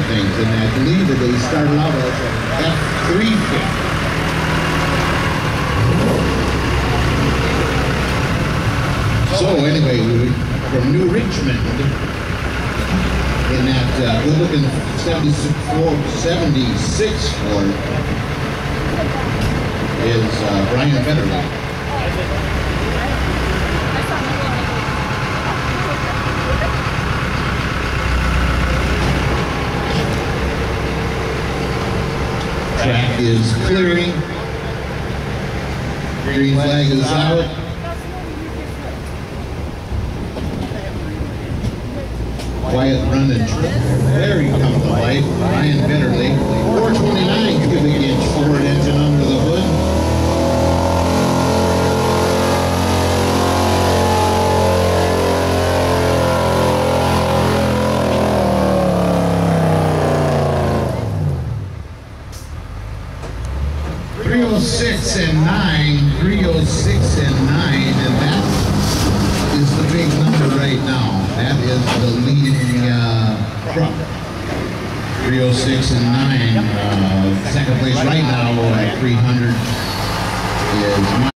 of things, and I believe that they started out as an F3 pit. So anyway, from New Richmond, in that good-looking 76 Ford, is Brian Federer. Track is clearing. Green flag is out. Quiet run and trip. There he comes to life. Ryan Bitterly. 429 cubic inch Ford engine under the hood. .306 and 9, 306 and 9, and that is the big number right now. That is the leading truck. 306 and 9, second place right now at 300 is